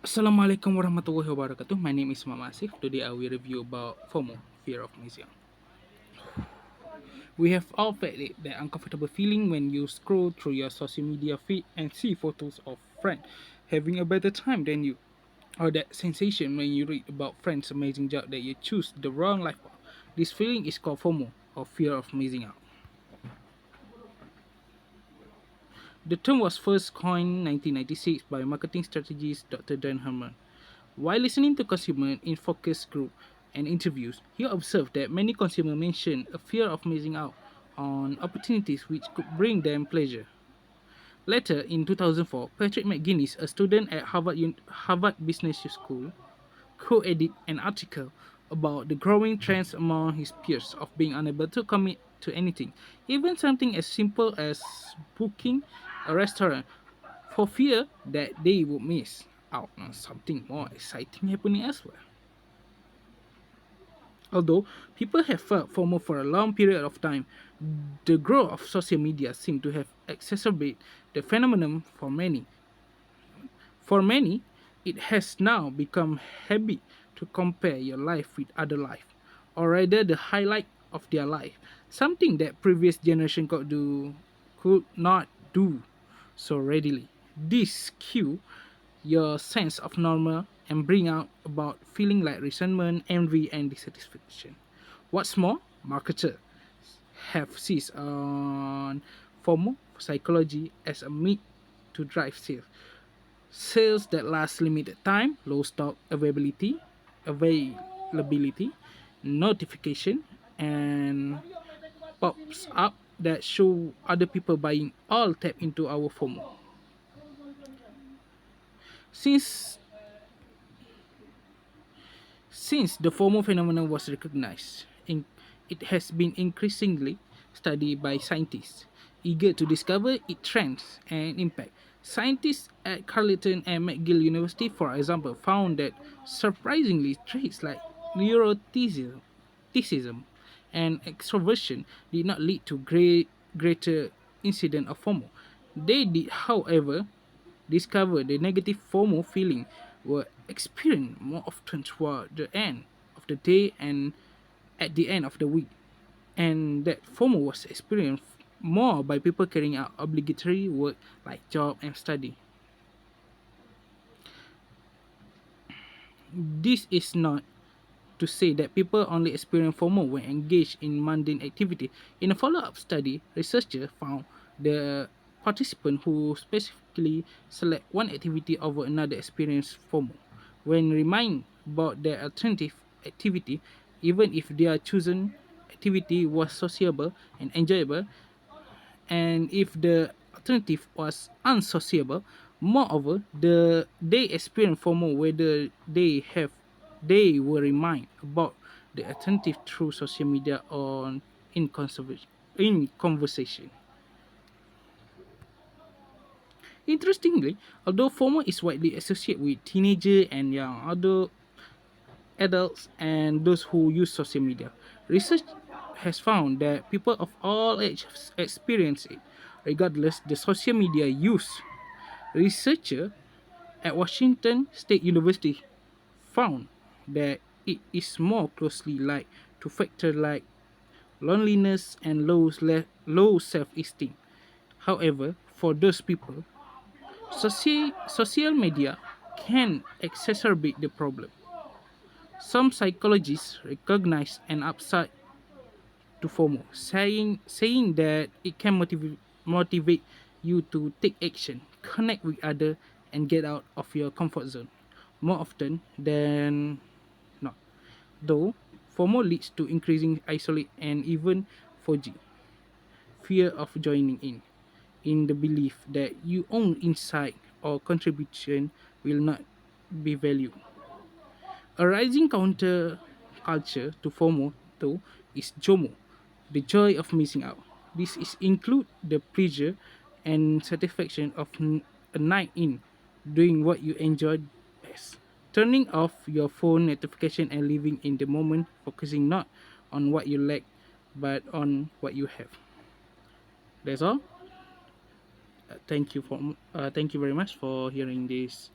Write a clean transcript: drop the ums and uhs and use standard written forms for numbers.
Assalamualaikum warahmatullahi wabarakatuh. My name is Mama Asif. Today I will review about FOMO, fear of missing out. We have all felt it, that uncomfortable feeling when you scroll through your social media feed and see photos of friends having a better time than you. Or that sensation when you read about friends' amazing job that you choose the wrong life path. This feeling is called FOMO, or fear of missing out. The term was first coined in 1996 by marketing strategist Dr. Dan Herman. While listening to consumers in focus group and interviews, he observed that many consumers mentioned a fear of missing out on opportunities which could bring them pleasure. Later, in 2004, Patrick McGuinness, a student at Harvard Business School, co-edited an article about the growing trends among his peers of being unable to commit to anything, even something as simple as booking a restaurant, for fear that they would miss out on something more exciting happening elsewhere. Although people have felt FOMO for a long period of time, the growth of social media seems to have exacerbated the phenomenon for many. For many, it has now become habit to compare your life with other life, or rather the highlight of their life, something that previous generation could not do so readily. This cue your sense of normal and bring out about feeling like resentment, envy, and dissatisfaction. What's more, marketers have seized on FOMO psychology as a meat to drive sales. Sales that last limited time, low stock availability, notification, and pops up that show other people buying all tap into our FOMO. Since Since the FOMO phenomenon was recognized, it has been increasingly studied by scientists eager to discover its trends and impact. Scientists at Carleton and McGill University, for example, found that surprisingly traits like neuroticism and extroversion did not lead to greater incident of FOMO. They did, however, discover the negative FOMO feeling were experienced more often toward the end of the day and at the end of the week, and that FOMO was experienced more by people carrying out obligatory work like job and study. This is not to say that people only experience FOMO when engaged in mundane activity. In a follow-up study, researchers found the participants who specifically select one activity over another experience FOMO. When reminded about their alternative activity, even if their chosen activity was sociable and enjoyable, and if the alternative was unsociable, moreover, they experience FOMO whether they were reminded about the alternative through social media or in conversation. Interestingly, although FOMO is widely associated with teenagers and young adults and those who use social media, research has found that people of all ages experience it, regardless the social media use. Researcher at Washington State University found that it is more closely linked to factors like loneliness and low self-esteem. However, for those people, social media can exacerbate the problem. Some psychologists recognize an upside to FOMO, saying that it can motivate you to take action, connect with others, and get out of your comfort zone more often than not. Though FOMO leads to increasing isolate and even 4G, fear of joining in the belief that your own insight or contribution will not be valued. A rising counter culture to FOMO, though, is JOMO, the joy of missing out. This is include the pleasure and satisfaction of a night in, doing what you enjoy best, turning off your phone notification and living in the moment, focusing not on what you lack, but on what you have. That's all. Thank you very much for hearing this